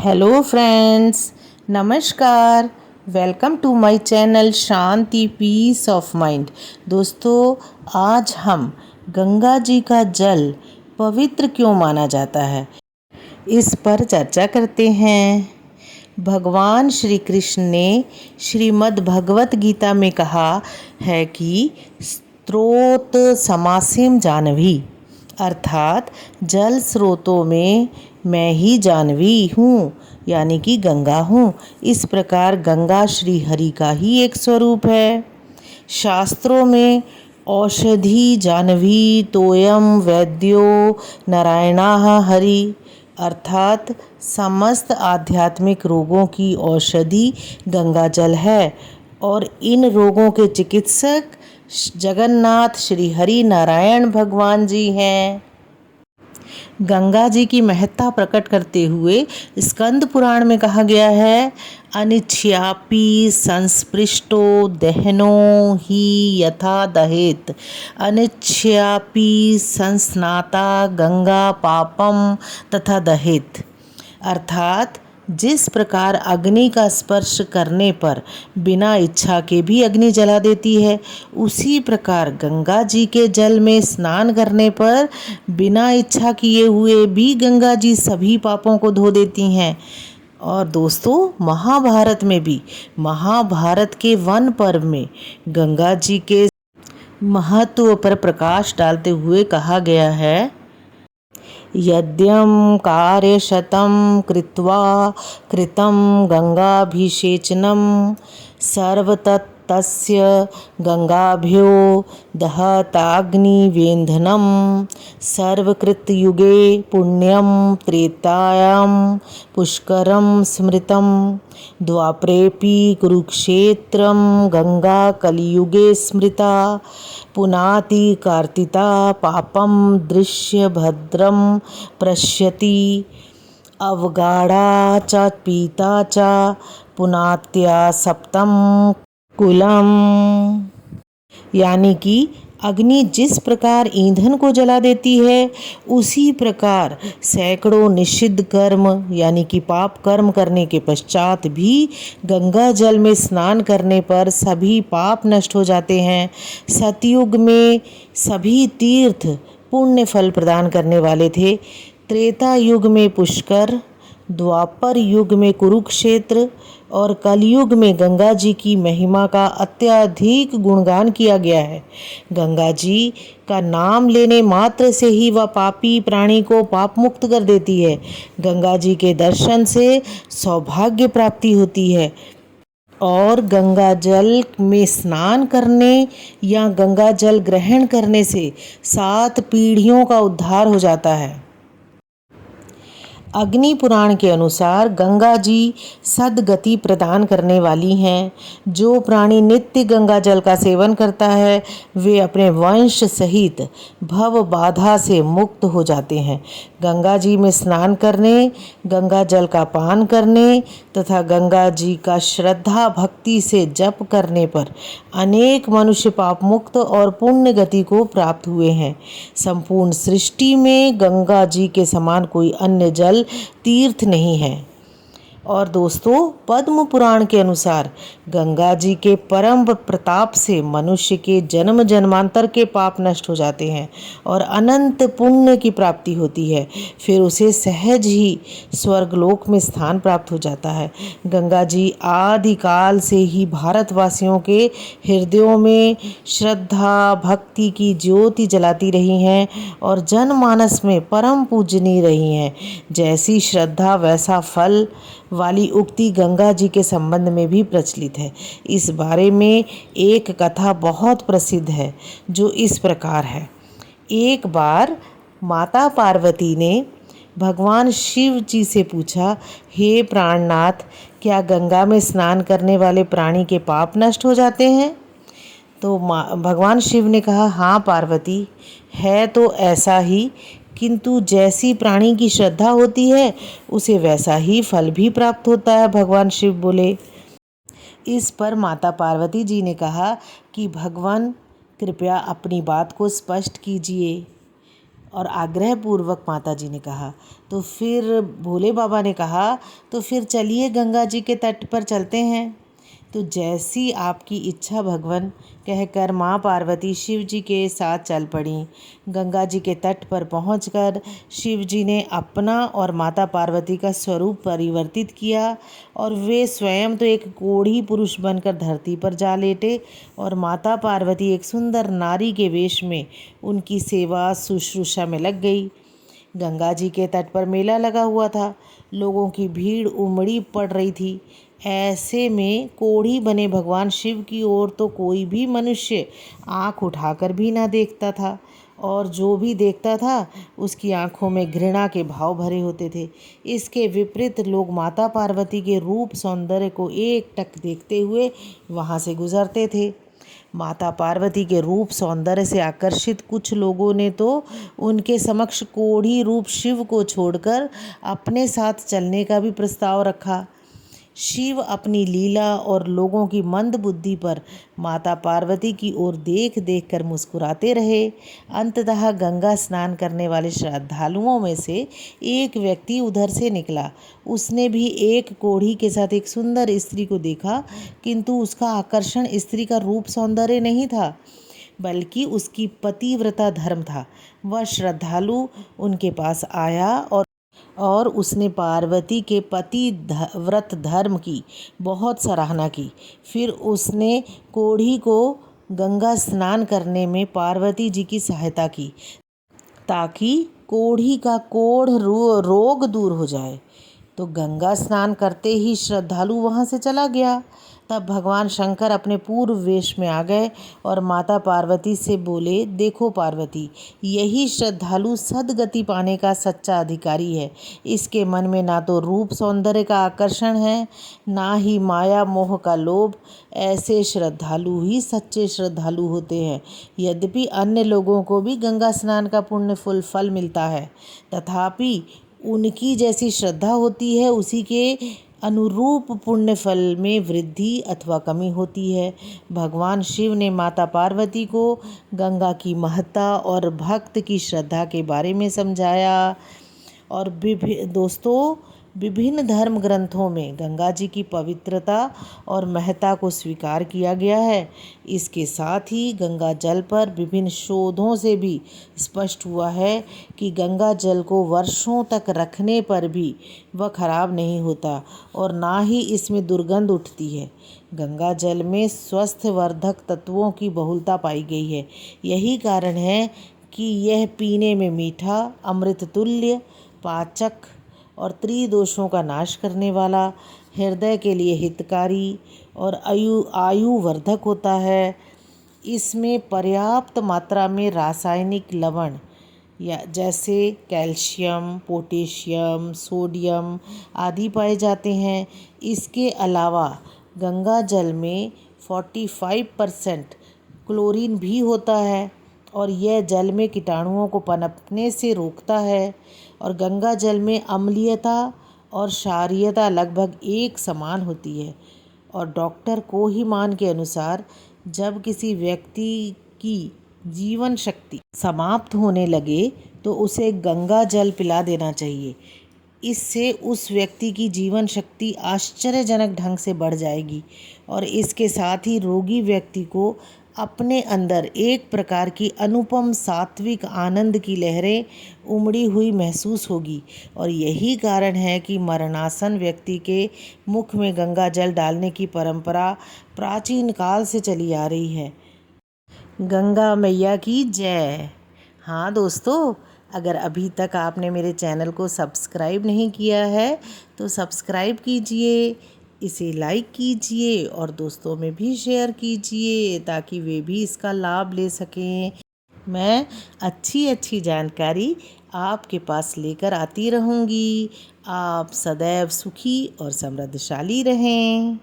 Hello friends, नमस्कार। Welcome to my channel Shanti peace of mind. दोस्तों, आज हम गंगा जी का जल पवित्र क्यों माना जाता है, इस पर चर्चा करते हैं। भगवान श्री कृष्ण ने श्रीमद् भगवत गीता में कहा है कि स्रोत समासिम जानवी, अर्थात जल स्रोतों में मैं ही जानवी हूँ, यानी कि गंगा हूँ। इस प्रकार गंगा श्री हरि का ही एक स्वरूप है। शास्त्रों में औषधि जानवी तोयम वैद्यो नारायणाः हरि, अर्थात समस्त आध्यात्मिक रोगों की औषधि गंगा जल है और इन रोगों के चिकित्सक जगन्नाथ श्री हरि नारायण भगवान जी हैं। गंगा जी की महत्ता प्रकट करते हुए स्कंद पुराण में कहा गया है, अनिच्छ्यापि संस्पृष्टो दहनो ही यथा दहेत, अनिच्छ्यापि संस्नाता गंगा पापम तथा दहेत, अर्थात जिस प्रकार अग्नि का स्पर्श करने पर बिना इच्छा के भी अग्नि जला देती है, उसी प्रकार गंगा जी के जल में स्नान करने पर बिना इच्छा किए हुए भी गंगा जी सभी पापों को धो देती हैं। और दोस्तों, महाभारत में भी महाभारत के वन पर्व में गंगा जी के महत्व पर प्रकाश डालते हुए कहा गया है, यद्यं कार्यशतं कृत्वा कृतं गंगाभिषेचनं सर्वतत्तस्य गंगाभ्यो दहताग्निवेन्धनं सर्वकृतयुगे पुण्यं त्रेतायां पुष्करं स्मृतं द्वापरेऽपि कुरुक्षेत्रं गंगा कलियुगे स्मृता पुनाति कार्तिता पापम दृश्य भद्रम पश्यति अवगाढ़ा च पीता च पुनात्या सप्तम कुलम, यानी कि अग्नि जिस प्रकार ईंधन को जला देती है, उसी प्रकार सैकड़ों निषिद्ध कर्म यानी कि पाप कर्म करने के पश्चात भी गंगा जल में स्नान करने पर सभी पाप नष्ट हो जाते हैं। सतयुग में सभी तीर्थ पुण्य फल प्रदान करने वाले थे। त्रेता युग में पुष्कर, द्वापर युग में कुरुक्षेत्र और कलयुग में गंगा जी की महिमा का अत्यधिक गुणगान किया गया है। गंगा जी का नाम लेने मात्र से ही वह पापी प्राणी को पाप मुक्त कर देती है। गंगा जी के दर्शन से सौभाग्य प्राप्ति होती है और गंगा जल में स्नान करने या गंगा जल ग्रहण करने से 7 पीढ़ियों का उद्धार हो जाता है। अग्नि पुराण के अनुसार गंगा जी सद्गति प्रदान करने वाली हैं। जो प्राणी नित्य गंगा जल का सेवन करता है, वे अपने वंश सहित भव बाधा से मुक्त हो जाते हैं। गंगा जी में स्नान करने, गंगा जल का पान करने तथा गंगा जी का श्रद्धा भक्ति से जप करने पर अनेक मनुष्य पाप मुक्त और पुण्य गति को प्राप्त हुए हैं। संपूर्ण सृष्टि में गंगा जी के समान कोई अन्य जल तीर्थ नहीं है। और दोस्तों, पद्म पुराण के अनुसार गंगा जी के परम प्रताप से मनुष्य के जन्म जन्मांतर के पाप नष्ट हो जाते हैं और अनंत पुण्य की प्राप्ति होती है। फिर उसे सहज ही स्वर्गलोक में स्थान प्राप्त हो जाता है। गंगा जी आदिकाल से ही भारतवासियों के हृदयों में श्रद्धा भक्ति की ज्योति जलाती रही हैं और जनमानस में परम पूजनीय रही हैं। जैसी श्रद्धा वैसा फल वाली उक्ति गंगा जी के संबंध में भी प्रचलित है। इस बारे में एक कथा बहुत प्रसिद्ध है जो इस प्रकार है। एक बार माता पार्वती ने भगवान शिव जी से पूछा, हे प्राणनाथ, क्या गंगा में स्नान करने वाले प्राणी के पाप नष्ट हो जाते हैं? तो भगवान शिव ने कहा, हाँ पार्वती, है तो ऐसा ही, किंतु जैसी प्राणी की श्रद्धा होती है उसे वैसा ही फल भी प्राप्त होता है। भगवान शिव बोले। इस पर माता पार्वती जी ने कहा कि भगवान कृपया अपनी बात को स्पष्ट कीजिए। और आग्रहपूर्वक माता जी ने कहा। तो फिर भोले बाबा ने कहा, तो फिर चलिए गंगा जी के तट पर चलते हैं। तो जैसी आपकी इच्छा भगवन, कहकर माँ पार्वती शिव जी के साथ चल पड़ी। गंगा जी के तट पर पहुंचकर शिव जी ने अपना और माता पार्वती का स्वरूप परिवर्तित किया और वे स्वयं तो एक कोढ़ी पुरुष बनकर धरती पर जा लेटे और माता पार्वती एक सुंदर नारी के वेश में उनकी सेवा शुश्रूषा में लग गई। गंगा जी के तट पर मेला लगा हुआ था। लोगों की भीड़ उमड़ी पड़ रही थी। ऐसे में कोढ़ी बने भगवान शिव की ओर तो कोई भी मनुष्य आंख उठाकर भी ना देखता था और जो भी देखता था उसकी आंखों में घृणा के भाव भरे होते थे। इसके विपरीत लोग माता पार्वती के रूप सौंदर्य को एकटक देखते हुए वहाँ से गुजरते थे। माता पार्वती के रूप सौंदर्य से आकर्षित कुछ लोगों ने तो उनके समक्ष कोढ़ी रूप शिव को छोड़कर अपने साथ चलने का भी प्रस्ताव रखा। शिव अपनी लीला और लोगों की मंद बुद्धि पर माता पार्वती की ओर देख देख कर मुस्कुराते रहे। अंततः गंगा स्नान करने वाले श्रद्धालुओं में से एक व्यक्ति उधर से निकला। उसने भी एक कोढ़ी के साथ एक सुंदर स्त्री को देखा, किंतु उसका आकर्षण स्त्री का रूप सौंदर्य नहीं था, बल्कि उसकी पतिव्रता धर्म था। वह श्रद्धालु उनके पास आया और उसने पार्वती के व्रत धर्म की बहुत सराहना की। फिर उसने कोढ़ी को गंगा स्नान करने में पार्वती जी की सहायता की ताकि कोढ़ी का कोढ़ रोग दूर हो जाए। तो गंगा स्नान करते ही श्रद्धालु वहाँ से चला गया। तब भगवान शंकर अपने पूर्व वेश में आ गए और माता पार्वती से बोले, देखो पार्वती, यही श्रद्धालु सद्गति पाने का सच्चा अधिकारी है। इसके मन में ना तो रूप सौंदर्य का आकर्षण है, ना ही माया मोह का लोभ। ऐसे श्रद्धालु ही सच्चे श्रद्धालु होते हैं। यद्यपि अन्य लोगों को भी गंगा स्नान का पुण्य फल मिलता है, तथापि उनकी जैसी श्रद्धा होती है उसी के अनुरूप पुण्य फल में वृद्धि अथवा कमी होती है। भगवान शिव ने माता पार्वती को गंगा की महत्ता और भक्त की श्रद्धा के बारे में समझाया। और दोस्तों, विभिन्न धर्म ग्रंथों में गंगा जी की पवित्रता और महत्ता को स्वीकार किया गया है। इसके साथ ही गंगा जल पर विभिन्न शोधों से भी स्पष्ट हुआ है कि गंगा जल को वर्षों तक रखने पर भी वह खराब नहीं होता और ना ही इसमें दुर्गंध उठती है। गंगा जल में स्वास्थ्यवर्धक तत्वों की बहुलता पाई गई है। यही कारण है कि यह पीने में मीठा, अमृत तुल्य, पाचक और त्रिदोषों का नाश करने वाला, हृदय के लिए हितकारी और आयुवर्धक होता है। इसमें पर्याप्त मात्रा में रासायनिक लवण या जैसे कैल्शियम, पोटेशियम, सोडियम आदि पाए जाते हैं। इसके अलावा गंगा जल में 45% क्लोरीन भी होता है और यह जल में कीटाणुओं को पनपने से रोकता है। और गंगा जल में अम्लीयता और क्षारीयता लगभग एक समान होती है। और डॉक्टर कोहिमान के अनुसार जब किसी व्यक्ति की जीवन शक्ति समाप्त होने लगे तो उसे गंगा जल पिला देना चाहिए। इससे उस व्यक्ति की जीवन शक्ति आश्चर्यजनक ढंग से बढ़ जाएगी और इसके साथ ही रोगी व्यक्ति को अपने अंदर एक प्रकार की अनुपम सात्विक आनंद की लहरें उमड़ी हुई महसूस होगी। और यही कारण है कि मरणासन व्यक्ति के मुख में गंगा जल डालने की परंपरा प्राचीन काल से चली आ रही है। गंगा मैया की जय। हाँ दोस्तों, अगर अभी तक आपने मेरे चैनल को सब्सक्राइब नहीं किया है तो सब्सक्राइब कीजिए, इसे लाइक कीजिए और दोस्तों में भी शेयर कीजिए ताकि वे भी इसका लाभ ले सकें। मैं अच्छी जानकारी आपके पास लेकर आती रहूँगी। आप सदैव सुखी और समृद्धशाली रहें।